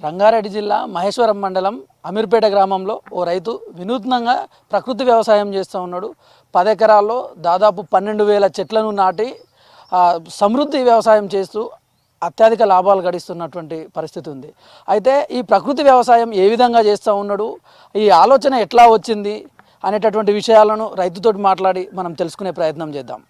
రంగారెడ్డి జిల్లా మహేశ్వరం మండలం అమీర్పేట గ్రామంలో ఓ రైతు వినూత్నంగా ప్రకృతి వ్యవసాయం చేస్తూ ఉన్నాడు. 10 ఎకరాల్లో దాదాపు 12,000 చెట్లను నాటి సమృద్ధి వ్యవసాయం చేస్తూ అత్యధిక లాభాలు గడిస్తున్నటువంటి పరిస్థితి ఉంది. అయితే ఈ ప్రకృతి వ్యవసాయం ఏ విధంగా చేస్తూ ఉన్నాడు, ఈ ఆలోచన ఎట్లా వచ్చింది అనేటటువంటి విషయాలను రైతుతోటి మాట్లాడి మనం తెలుసుకునే ప్రయత్నం చేద్దాం.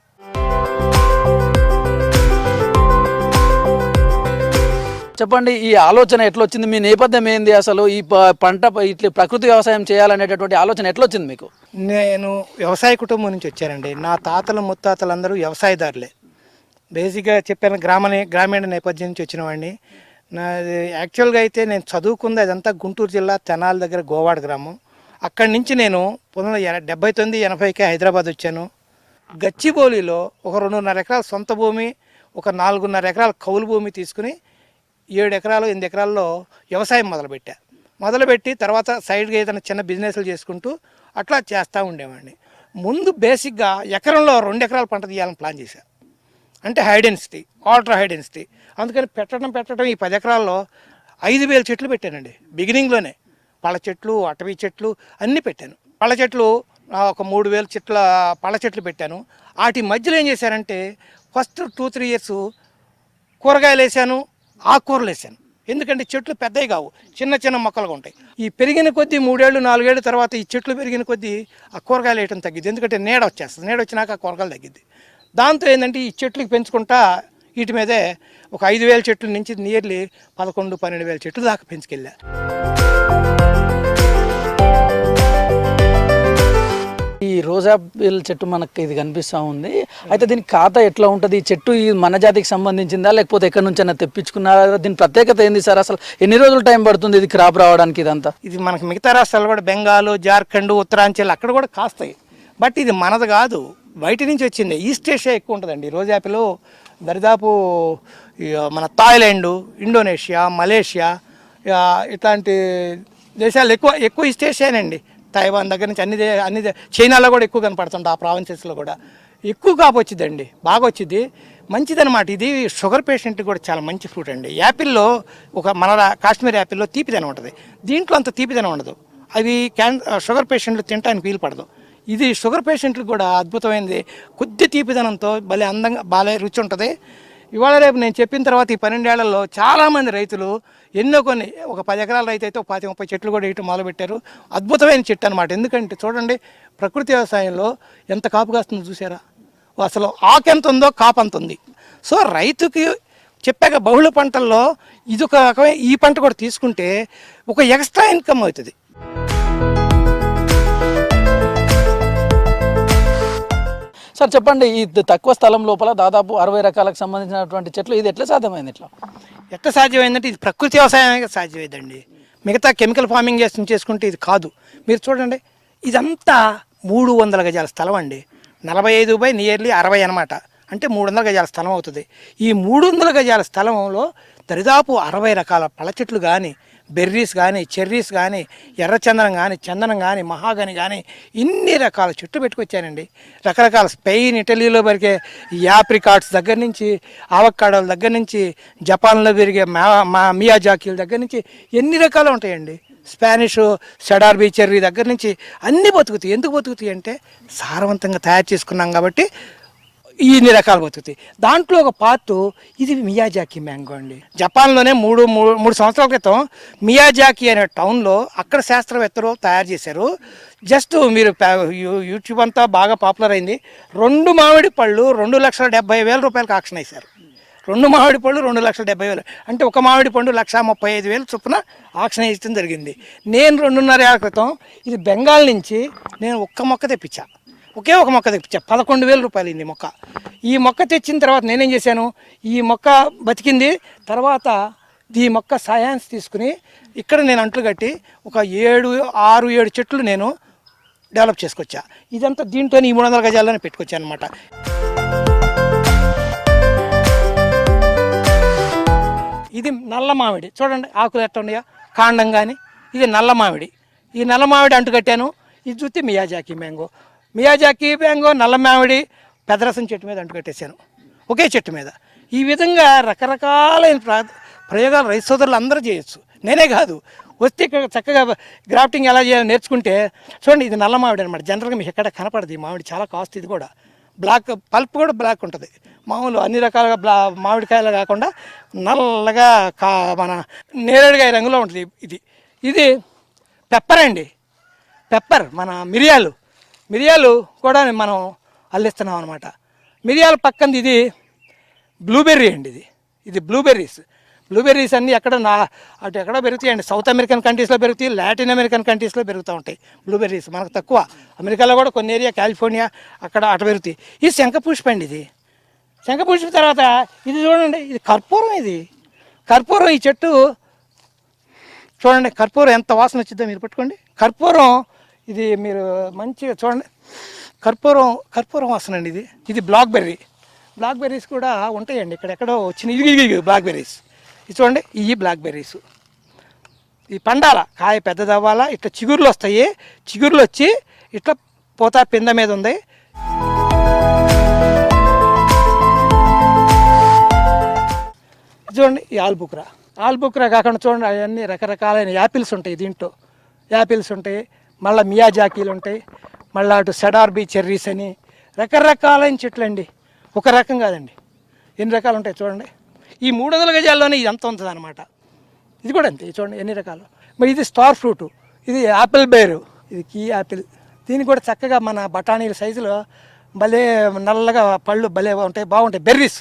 చెప్పండి, ఈ ఆలోచన ఎట్లా వచ్చింది? మీ నేపథ్యం ఏంది? అసలు ఈ పంట ఇట్లా ప్రకృతి వ్యవసాయం చేయాలనేటటువంటి ఆలోచన ఎట్లా వచ్చింది మీకు? నేను వ్యవసాయ కుటుంబం నుంచి వచ్చానండి. నా తాతలు ముత్తాతలందరూ వ్యవసాయదారులే. బేసిక్గా చెప్పాను, గ్రామీణ నేపథ్యం నుంచి వచ్చిన వాడిని. నాది యాక్చువల్గా అయితే నేను చదువుకుంది అదంతా గుంటూరు జిల్లా తెనాలి దగ్గర గోవాడ గ్రామం. అక్కడి నుంచి నేను 1979-80కి హైదరాబాద్ వచ్చాను. గచ్చిబౌలిలో ఒక 2.5 ఎకరాల సొంత భూమి, ఒక 4.5 ఎకరాల కౌలు భూమి తీసుకుని 7 ఎకరాలు 8 ఎకరాల్లో వ్యవసాయం మొదలుపెట్టి తర్వాత సైడ్గా ఏదైనా చిన్న బిజినెస్లు చేసుకుంటూ అట్లా చేస్తూ ఉండేవాడిని. ముందు బేసిక్గా ఎకరంలో 2 ఎకరాల పంట తీయాలని ప్లాన్ చేశాను. అంటే high density, ultra high density. అందుకని పెట్టడం ఈ 10 ఎకరాల్లో 5,000 చెట్లు పెట్టానండి. బిగినింగ్లోనే పళ్ళ చెట్లు, అటవీ చెట్లు అన్నీ పెట్టాను. పళ్ళ చెట్లు ఒక 3,000 చెట్ల పళ్ళ చెట్లు పెట్టాను. వాటి మధ్యలో ఏం చేశానంటే ఫస్ట్ 2-3 ఇయర్స్ కూరగాయలు వేసాను, ఆకుకూరలు వేసాను. ఎందుకంటే చెట్లు పెద్దవి కావు, చిన్న మొక్కలుగా ఉంటాయి. ఈ పెరిగిన కొద్దీ 3-4 ఏళ్ళ తర్వాత ఈ చెట్లు పెరిగిన కొద్దీ ఆ కూరగాయలు వేయటం తగ్గిద్ది. ఎందుకంటే నీడ వచ్చేస్తుంది, నీడ వచ్చినాక ఆ కూరగాయలు తగ్గిద్ది. దాంతో ఏంటంటే ఈ చెట్లకి పెంచుకుంటా వీటి మీదే ఒక 5,000 చెట్ల నుంచి నియర్లీ 11-12,000 చెట్లు దాకా పెంచుకెళ్ళా. ఈ రోజా బిల్ చెట్టు మనకి ఇది కనిపిస్తూ ఉంది. అయితే దీని ఖాతా ఎట్లా ఉంటుంది? ఈ చెట్టు ఈ మన జాతికి సంబంధించిందా లేకపోతే ఎక్కడి నుంచైనా తెప్పించుకున్నారా? దీని ప్రత్యేకత ఏంది సార్? అసలు ఎన్ని రోజులు టైం పడుతుంది ఇది క్రాప్ రావడానికి? ఇదంతా ఇది మనకి మిగతా రాష్ట్రాలు కూడా బెంగాల్, జార్ఖండ్, ఉత్తరాంచల్ అక్కడ కూడా కాస్తాయి. బట్ ఇది మనది కాదు, బయట నుంచి వచ్చింది. ఈస్ట్ ఏషియా ఎక్కువ ఉంటుందండి రోజా యాపిల్. దరిదాపు మన థాయిలాండ్, ఇండోనేషియా, మలేషియా ఇట్లాంటి దేశాలు ఎక్కువ ఈస్ట్ ఏషియానండి. తైవాన్ దగ్గర నుంచి అన్ని చైనాలో కూడా ఎక్కువ కనపడుతుంది. ఆ ప్రావిన్సెస్లో కూడా ఎక్కువ కాపు వచ్చిందండి, బాగా వచ్చింది, మంచిదనమాట. ఇది షుగర్ పేషెంట్కి కూడా చాలా మంచి ఫ్రూట్ అండి. యాపిల్లో మన కాశ్మీర్ యాపిల్లో తీపిదనం ఉంటుంది, దీంట్లో అంత తీపిదనం ఉండదు. అవి షుగర్ పేషెంట్లు తినడానికి వీలు పడదు. ఇది షుగర్ పేషెంట్లకు కూడా అద్భుతమైనది. కొద్ది తీపిదనంతో భలే అందంగా భలే రుచి ఉంటుంది. ఇవాళ రేపు నేను చెప్పిన తర్వాత ఈ 12 ఏళ్లలో చాలామంది రైతులు కొన్ని ఒక 10 ఎకరాల రైతు అయితే ఒక 20-30 చెట్లు కూడా వేయటం మొదలుపెట్టారు. అద్భుతమైన చెట్టు అనమాట. ఎందుకంటే చూడండి, ప్రకృతి వ్యవసాయంలో ఎంత కాపు కాస్తుందో చూసారా? అసలు ఆకు ఎంత ఉందో కాపు అంత ఉంది. సో రైతుకి చెప్పాక బహుళ పంటల్లో ఇది ఒక రకమైన ఈ పంట కూడా తీసుకుంటే ఒక ఎక్స్ట్రా ఇన్కమ్ అవుతుంది. సార్ చెప్పండి, ఈ తక్కువ స్థలం లోపల దాదాపు 60 రకాలకు సంబంధించినటువంటి చెట్లు ఇది ఎట్లా సాధ్యమైంది? ఎట్లా సాధ్యమైందంటే ఇది ప్రకృతి వ్యవసాయానికి సాధ్యమైందండి. మిగతా కెమికల్ ఫార్మింగ్ చేసుకుంటే ఇది కాదు. మీరు చూడండి, ఇదంతా 300 గజాల స్థలం అండి. 45 బై నియర్లీ 60 అనమాట. అంటే 300 గజాల స్థలం అవుతుంది. ఈ 300 గజాల స్థలంలో దరిదాపు 60 రకాల పళ్ళ చెట్లు కానీ, బెర్రీస్ కానీ, చెర్రీస్ కానీ, ఎర్రచందనం కానీ, చందనం కానీ, మహాగని కానీ ఇన్ని రకాల చెట్లు పెట్టుకొచ్చానండి. రకరకాల స్పెయిన్, ఇటలీలో పెరిగే యాప్రికాట్స్ దగ్గర నుంచి, ఆవకాడోల దగ్గర నుంచి, జపాన్లో పెరిగే మియాజాకీల దగ్గర నుంచి ఎన్ని రకాలు ఉంటాయండి. స్పానిష్ సెడార్బీ చెర్రీ దగ్గర నుంచి అన్నీ బతుకుతాయి. ఎందుకు బతుకుతాయి అంటే సారవంతంగా తయారు చేసుకున్నాం కాబట్టి ఇన్ని రకాలు బతుకుతాయి. దాంట్లో ఒక పార్ట్ ఇది మియాజాకి మ్యాంగో అండి. జపాన్లోనే మూడు సంవత్సరాల క్రితం మియాజాకి అనే టౌన్లో అక్కడ శాస్త్రవేత్తలు తయారు చేశారు. జస్ట్ మీరు యూట్యూబ్ అంతా బాగా పాపులర్ అయింది. 2 మామిడి పళ్ళు 2,70,000 రూపాయలకు ఆక్షన్ వేశారు. 2 మామిడి పళ్ళు 2,70,000 అంటే ఒక మామిడి పండు 1,35,000 చొప్పున ఆక్షన్ వేయడం జరిగింది. నేను 2.5 ఏళ్ల క్రితం ఇది బెంగాల్ నుంచి నేను ఒకే ఒక మొక్క తెప్పించా. 11,000 రూపాయలు ఈ మొక్క. ఈ మొక్క తెచ్చిన తర్వాత నేనేం చేశాను, ఈ మొక్క బతికింది. తర్వాత ఈ మొక్క సయాన్స్ తీసుకుని ఇక్కడ నేను అంట్లు కట్టి ఒక 6-7 చెట్లు నేను డెవలప్ చేసుకొచ్చా. ఇదంతా దీంతో ఈ 300 గజాల్లోనే పెట్టుకొచ్చాను అనమాట. ఇది నల్ల మామిడి. చూడండి ఆకులు ఎట్లా ఉన్నాయో, కాండం కానీ. ఇది నల్ల మామిడి. ఈ నల్ల మామిడి అంటు కట్టాను. ఇది చూస్తే మియాజాకి మ్యాంగో, నల్ల మామిడి పెదరసం చెట్టు మీద అంటు కట్టేశాను, ఒకే చెట్టు మీద. ఈ విధంగా రకరకాలైన ప్రయోగాలు రైతు సోదరులు అందరూ చేయొచ్చు, నేనే కాదు. వస్తే ఇక్కడ చక్కగా గ్రాఫ్టింగ్ ఎలా చేయాలో నేర్చుకుంటే చూడండి, ఇది నల్ల మామిడి అనమాట. జనరల్గా మీకు ఎక్కడ కనపడదు ఈ మామిడి, చాలా కాస్ట్. ఇది కూడా బ్లాక్, పల్ప్ కూడా బ్లాక్ ఉంటుంది. మామూలు అన్ని రకాలుగా మామిడికాయలు కాకుండా నల్లగా మన నేరేడుకాయ రంగులో ఉంటుంది. ఇది పెప్పర్ అండి, పెప్పర్ మన మిరియాలు కూడా మనం అల్లిస్తున్నాం అనమాట. మిరియాల పక్కన ఇది బ్లూబెర్రీ అండి. ఇది బ్లూబెర్రీస్ అన్నీ అటు ఎక్కడో పెరుగుతాయండి. సౌత్ అమెరికన్ కంట్రీస్లో పెరుగుతాయి, లాటిన్ అమెరికన్ కంట్రీస్లో పెరుగుతూ ఉంటాయి బ్లూబెర్రీస్. మనకు తక్కువ, అమెరికాలో కూడా కొన్ని ఏరియా, కాలిఫోర్నియా అటు పెరుగుతాయి. ఇది శంఖపుష్పం అండి. ఇది శంఖపుష్పం తర్వాత ఇది చూడండి, ఇది కర్పూరం. ఈ చెట్టు చూడండి, కర్పూరం ఎంత వాసన వచ్చిందో మీరు పట్టుకోండి. కర్పూరం ఇది మీరు మంచిగా చూడండి, కర్పూరం వాసన అండి. ఇది బ్లాక్బెర్రీస్ కూడా ఉంటాయండి, ఇక్కడెక్కడో వచ్చినాయి. ఇది బ్లాక్బెర్రీస్, ఇది చూడండి, ఇవి బ్లాక్బెర్రీస్. ఈ పండాల కాయ పెద్దది అవ్వాలా, ఇట్లా చిగుర్లు వస్తాయి. చిగుర్లు వచ్చి ఇట్లా పోతా పింద మీద ఉంది. చూడండి, ఈ ఆల్బుక్రా కాకుండా చూడండి, అవన్నీ రకరకాలైన యాపిల్స్ ఉంటాయి. దీంట్లో యాపిల్స్ ఉంటాయి, మళ్ళీ మియాజాకీలు ఉంటాయి, మళ్ళీ అటు సెడార్బీ చెర్రీస్ అని రకరకాలైన చెట్లు అండి. ఒక రకం కాదండి, ఎన్ని రకాలు ఉంటాయి చూడండి. ఈ 300 గజాల్లోనే ఇది అంత ఉంటుంది అనమాట. ఇది కూడా అంతే, చూడండి ఎన్ని రకాలు. మరి ఇది స్టార్ ఫ్రూటు, ఇది యాపిల్ బేరు, ఇది కీ యాపిల్. దీనికి కూడా చక్కగా మన బఠానీల సైజులో భలే నల్లగా పళ్ళు భలే ఉంటాయి, బాగుంటాయి. బెర్రీస్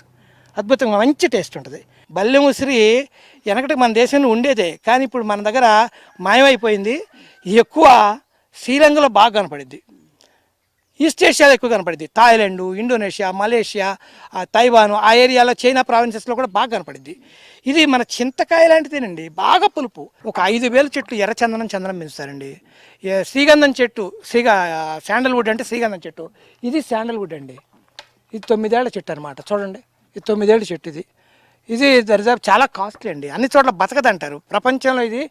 అద్భుతంగా మంచి టేస్ట్ ఉంటుంది. బల్లె ముసిరి వెనకటి మన దేశంలో ఉండేదే, కానీ ఇప్పుడు మన దగ్గర మాయమైపోయింది. ఎక్కువ శ్రీలంకలో బాగా కనపడిద్ది, ఈస్ట్ ఏషియాలో ఎక్కువ కనపడిద్ది. థాయిలాండ్, ఇండోనేషియా, మలేషియా, తైవాన్, ఆ ఏరియాలో, చైనా ప్రావిన్సెస్లో కూడా బాగా కనపడిద్ది. ఇది మన చింతకాయ లాంటిదేనండి, బాగా పులుపు. ఒక 5,000 చెట్లు చందనం పెంచుతారండి. శ్రీగంధం చెట్టు, శాండల్వుడ్ అంటే శ్రీగంధం చెట్టు, ఇది శాండల్వుడ్ అండి. ఇది 9 ఏళ్ల చెట్టు అనమాట. చూడండి, ఇది 9 ఏళ్ల చెట్టు. ఇది దరిదాపు చాలా కాస్ట్లీ అండి, అన్ని చోట్ల బతకదంటారు. ప్రపంచంలో ఇది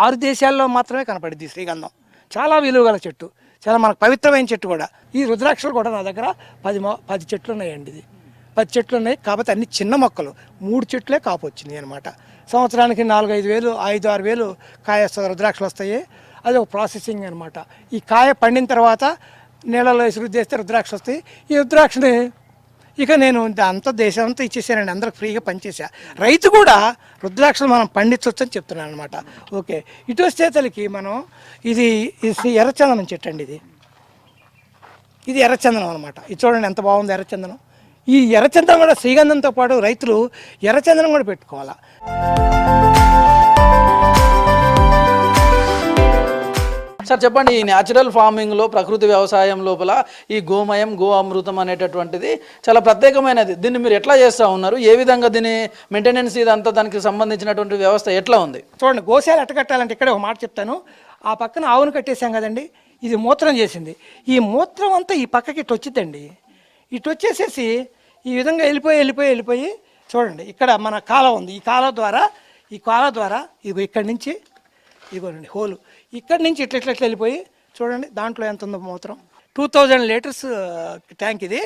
6 దేశాల్లో మాత్రమే కనపడిద్ది శ్రీగంధం. చాలా విలువగల చెట్టు, చాలా మనకు పవిత్రమైన చెట్టు కూడా. ఈ రుద్రాక్షలు కూడా నా దగ్గర 10 చెట్లు ఉన్నాయండి. 10 చెట్లు ఉన్నాయి, కాకపోతే అన్ని చిన్న మొక్కలు. 3 చెట్లే కాపు వచ్చినాయి అనమాట. సంవత్సరానికి 4-5 వేలు, 5-6 వేలు కాయ రుద్రాక్షలు వస్తాయి. అది ఒక ప్రాసెసింగ్ అనమాట. ఈ కాయ పండిన తర్వాత నీళ్ళలో వేసి రుద్దేస్తే రుద్రాక్ష వస్తాయి. ఈ రుద్రాక్షని ఇక నేను అంతా దేశం అంతా ఇచ్చేసానండి, అందరికి ఫ్రీగా పనిచేసా. రైతు కూడా రుద్రాక్షలు మనం పండించవచ్చు అని చెప్తున్నాను అనమాట. ఓకే, ఇటు వచ్చేతలకి మనం ఇది ఎర్రచందనం చెట్టు అండి. ఇది ఎర్రచందనం అనమాట. ఇది చూడండి ఎంత బాగుంది ఎర్రచందనం. ఈ ఎర్రచందనం కూడా శ్రీగంధంతో పాటు రైతులు ఎర్రచందనం కూడా పెట్టుకోవాలా. సార్ చెప్పండి, ఈ న్యాచురల్ ఫార్మింగ్లో, ప్రకృతి వ్యవసాయం లోపల ఈ గోమయం, గో అమృతం అనేటటువంటిది చాలా ప్రత్యేకమైనది. దీన్ని మీరు ఎట్లా చేస్తూ ఉన్నారు? ఏ విధంగా దీని మెయింటెనెన్స్, ఇదంతా దానికి సంబంధించినటువంటి వ్యవస్థ ఎట్లా ఉంది? చూడండి, గోశాల ఎట్ట కట్టాలంటే ఇక్కడే ఒక మాట చెప్తాను. ఆ పక్కన ఆవును కట్టేసాం కదండి, ఇది మూత్రం చేసింది. ఈ మూత్రం అంతా ఈ పక్కకి ఇటు వచ్చిందండి. ఇటు వచ్చేసేసి ఈ విధంగా వెళ్ళిపోయి చూడండి, ఇక్కడ మన కాలువ ఉంది. ఈ కాలువ ద్వారా ఇగో ఇక్కడి నుంచి ఇగోనండి హోలు, ఇక్కడి నుంచి ఇట్లా వెళ్ళిపోయి చూడండి, దాంట్లో ఎంత ఉందో మూత్రం. 2000 లీటర్స్ ట్యాంక్ ఇది.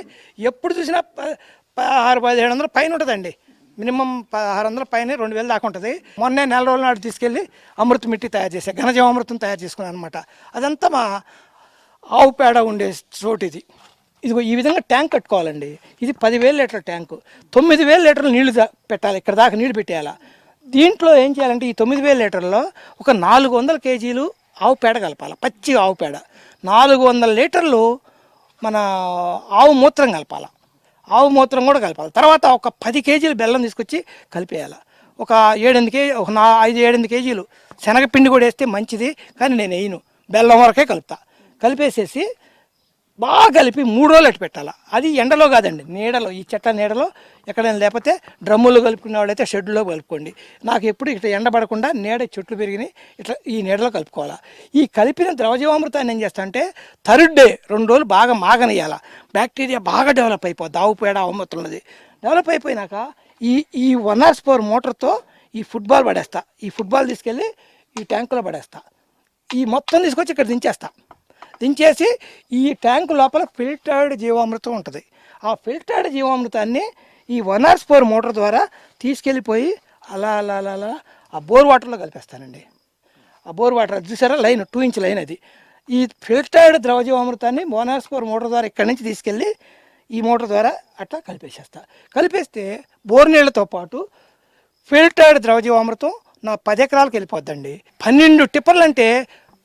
ఎప్పుడు చూసినా 1600-1700 పైన ఉంటుందండి. మినిమం 1600 పైన, 2000 దాకా ఉంటుంది. మొన్నే 4 రోజుల నాడు తీసుకెళ్ళి అమృత మిట్టి తయారు చేశాను, ఘనజీవామృతం తయారు చేసుకున్నాను అనమాట. అదంతా మా ఆవు పేడ ఉండే చోటు ఇది. ఇదిగో ఈ విధంగా ట్యాంక్ కట్టుకోవాలండి. ఇది 10,000 లీటర్ల ట్యాంకు. 9,000 లీటర్లు నీళ్లు పెట్టాలి, ఇక్కడ దాకా నీళ్లు పెట్టేయాలా. దీంట్లో ఏం చేయాలంటే ఈ 9,000 లీటర్లో ఒక 400 కేజీలు ఆవు పేడ కలపాలి, పచ్చి ఆవు పేడ. 400 లీటర్లు మన ఆవు మూత్రం కలపాలి, ఆవు మూత్రం కూడా కలపాలి. తర్వాత ఒక 10 కేజీలు బెల్లం తీసుకొచ్చి కలిపేయాలి. ఒక 5-8 కేజీలు శనగపిండి కూడా వేస్తే మంచిది, కానీ నేను వేయను, బెల్లం వరకే కలుపుతా. కలిపేసేసి బాగా కలిపి 3 రోజులు అట్టు పెట్టాలి. అది ఎండలో కాదండి, నీడలో, ఈ చెట్ల నీడలో ఎక్కడైనా, లేకపోతే డ్రమ్ములు కలుపుకునే వాళ్ళైతే షెడ్లో కలుపుకోండి. నాకు ఎప్పుడు ఇట్లా ఎండబడకుండా నీడ చెట్లు పెరిగినాయి, ఇట్లా ఈ నీడలో కలుపుకోవాలి. ఈ కలిపిన ద్రవజీవామృతాన్ని ఏం చేస్తా అంటే 3rd డే 2 రోజులు బాగా మాగనియాల. బ్యాక్టీరియా బాగా డెవలప్ అయిపోద్ది, ఆవు పేడ ఆవుమూత్రన్నది డెవలప్ అయిపోయినాక ఈ 1 horsepower మోటార్తో ఈ ఫుట్బాల్ పడేస్తా. ఈ ఫుట్బాల్ తీసుకెళ్ళి ఈ ట్యాంకులో పడేస్తా. ఈ మొత్తం తీసుకొచ్చి ఇక్కడ దించేసి ఈ ట్యాంకు లోపల ఫిల్టర్డ్ జీవామృతం ఉంటుంది. ఆ ఫిల్టర్డ్ జీవామృతాన్ని ఈ 1 horsepower మోటార్ ద్వారా తీసుకెళ్ళిపోయి అలా అలా అలా అలా ఆ బోర్ వాటర్లో కలిపేస్తానండి. ఆ బోర్ వాటర్ అది చూసారా లైన్ 2 ఇంచ్ లైన్ అది. ఈ ఫిల్టర్డ్ ద్రవజీవామృతాన్ని మోనాస్పోర్ మోటార్ ద్వారా ఇక్కడి నుంచి తీసుకెళ్ళి ఈ మోటార్ ద్వారా అట్లా కలిపేసేస్తా. కలిపేస్తే బోర్ నీళ్ళతో పాటు ఫిల్టర్డ్ ద్రవజీవామృతం నా 10 ఎకరాలకు వెళ్ళిపోద్దండి. 12 టిప్పర్లు అంటే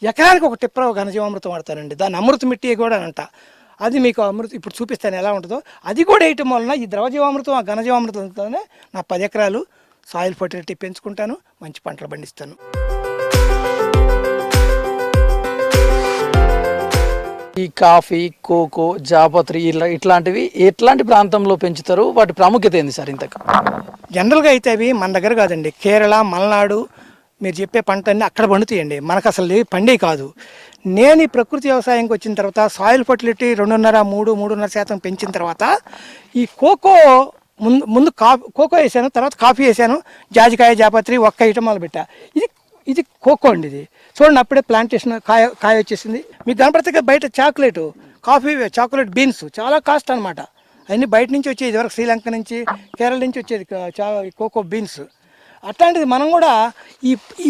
ఎకరానికి ఒక టిప్పర్ ఘనజీవామృతం వాడతానండి. దాన్ని అమృత మిట్టి కూడా అంట. అది మీకు అమృతం ఇప్పుడు చూపిస్తాను ఎలా ఉంటుందో. అది కూడా వేయటం వలన ఈ ద్రవజీవామృతం ఆ ఘనజీవామృతంతోనే నా 10 ఎకరాలు సాయిల్ ఫర్టిలిటీ పెంచుకుంటాను, మంచి పంటలు పండిస్తాను. ఈ కాఫీ, కోకో, జాపత్రి ఇట్లాంటివి ఎట్లాంటి ప్రాంతంలో పెంచుతారు? వాటి ప్రాముఖ్యత ఏంది సార్ ఇంతకు? జనరల్గా అయితే అవి మన దగ్గర కాదండి, కేరళ, మలనాడు మీరు చెప్పే పంట అన్నీ అక్కడ పండుతాయండి. మనకు అసలు పండే కాదు. నేను ఈ ప్రకృతి వ్యవసాయంకి వచ్చిన తర్వాత సాయిల్ ఫర్టిలిటీ 2.5-3.5% పెంచిన తర్వాత ఈ కోకో ముందు కోకో వేసాను, తర్వాత కాఫీ వేసాను, జాజికాయ, జాపత్రి, ఒక్క ఐటమ్ మొదలు పెట్టా. ఇది కోకో అండి. ఇది చూడండి అప్పుడే ప్లాంటేషన్ కాయ వచ్చేసింది. మీకు కనపడితే బయట కాఫీ చాక్లెట్ బీన్స్ చాలా కాస్ట్ అనమాట. అవన్నీ బయట నుంచి వచ్చేది, ఇదివరకు శ్రీలంక నుంచి, కేరళ నుంచి వచ్చేది కోకో బీన్స్. అట్లాంటిది మనం కూడా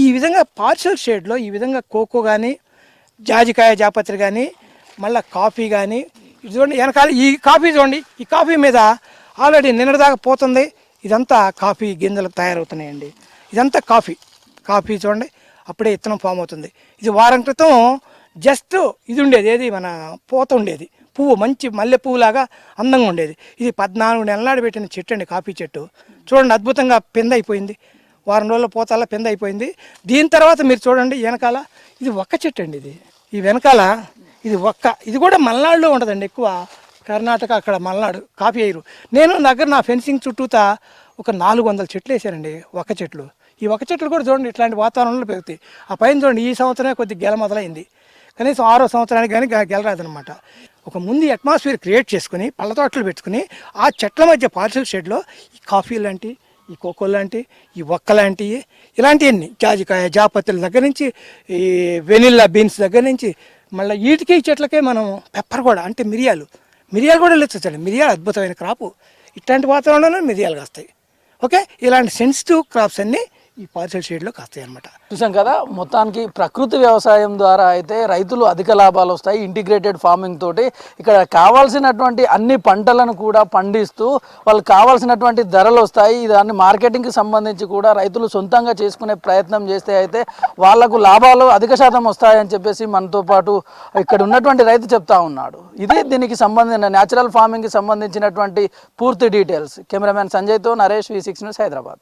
ఈ విధంగా పార్షల్ షేడ్లో ఈ విధంగా కోకో కానీ, జాజికాయ, జాపత్రి కానీ, మళ్ళీ కాఫీ కానీ, ఇది చూడండి వెనకాల ఈ కాఫీ చూడండి. ఈ కాఫీ మీద ఆల్రెడీ నిన్నటిదాకా పోతుంది. ఇదంతా కాఫీ గింజలు తయారవుతున్నాయండి. ఇదంతా కాఫీ చూడండి అప్పుడే ఇత్తనం ఫామ్ అవుతుంది. ఇది వారం క్రితం జస్ట్ ఇది ఉండేది, ఏది మన పూత ఉండేది, పువ్వు మంచి మల్లె పువ్వులాగా అందంగా ఉండేది. ఇది 14 నెలల నాడు పెట్టిన చెట్టు అండి, కాఫీ చెట్టు. చూడండి అద్భుతంగా పెంద అయిపోయింది. వారం రోజుల పూతల్లా పెంద అయిపోయింది. దీని తర్వాత మీరు చూడండి వెనకాల ఇది ఒక్క చెట్టు అండి. ఈ వెనకాల ఇది ఇది కూడా మలనాడులో ఉండదండి ఎక్కువ. కర్ణాటక అక్కడ మలనాడు కాఫీ వేయరు. నేను దగ్గర నా ఫెన్సింగ్ చుట్టూతా ఒక 400 చెట్లు వేసానండి, ఒక్క చెట్లు. ఈ ఒక్క చెట్లు కూడా చూడండి ఇట్లాంటి వాతావరణంలో పెరుగుతాయి. ఆ పైన చూడండి ఈ సంవత్సరమే కొద్దిగా గెల మొదలైంది, కనీసం 6వ సంవత్సరానికి కానీ గెలరాదనమాట. ఒక ముందు అట్మాస్ఫియర్ క్రియేట్ చేసుకుని పళ్ళ తోటలు పెట్టుకుని ఆ చెట్ల మధ్య పార్సల్ షెడ్లో ఈ కాఫీ లాంటి, ఈ కోకో లాంటి, ఈ ఒక్క లాంటివి ఇలాంటివన్నీ జాజికాయ, జాపత్రుల దగ్గర నుంచి ఈ వెనిల్లా బీన్స్ దగ్గర నుంచి మళ్ళీ వీటికి చెట్లకే మనం పెప్పర్ కూడా అంటే మిరియాలు కూడా వెళ్ళొచ్చండి. మిరియాలు అద్భుతమైన క్రాపు. ఇట్లాంటి వాతావరణంలో మిరియాలు కాస్తాయి. ఓకే, ఇలాంటి సెన్సిటివ్ క్రాప్స్ అన్నీ ఈ పార్సల్ షేడ్లో కాస్తాయి అనమాట. చూసాం కదా, మొత్తానికి ప్రకృతి వ్యవసాయం ద్వారా అయితే రైతులు అధిక లాభాలు వస్తాయి. ఇంటిగ్రేటెడ్ ఫార్మింగ్ తోటి ఇక్కడ కావాల్సినటువంటి అన్ని పంటలను కూడా పండిస్తూ వాళ్ళకి కావాల్సినటువంటి ధరలు వస్తాయి. దాన్ని మార్కెటింగ్కి సంబంధించి కూడా రైతులు సొంతంగా చేసుకునే ప్రయత్నం చేస్తే అయితే వాళ్లకు లాభాలు అధిక శాతం వస్తాయని చెప్పేసి మనతో పాటు ఇక్కడ ఉన్నటువంటి రైతు చెప్తా ఉన్నాడు. ఇది దీనికి సంబంధించిన న్యాచురల్ ఫార్మింగ్కి సంబంధించినటువంటి పూర్తి డీటెయిల్స్. కెమెరామ్యాన్ సంజయ్తో నరేష్, V6 న్యూస్, హైదరాబాద్.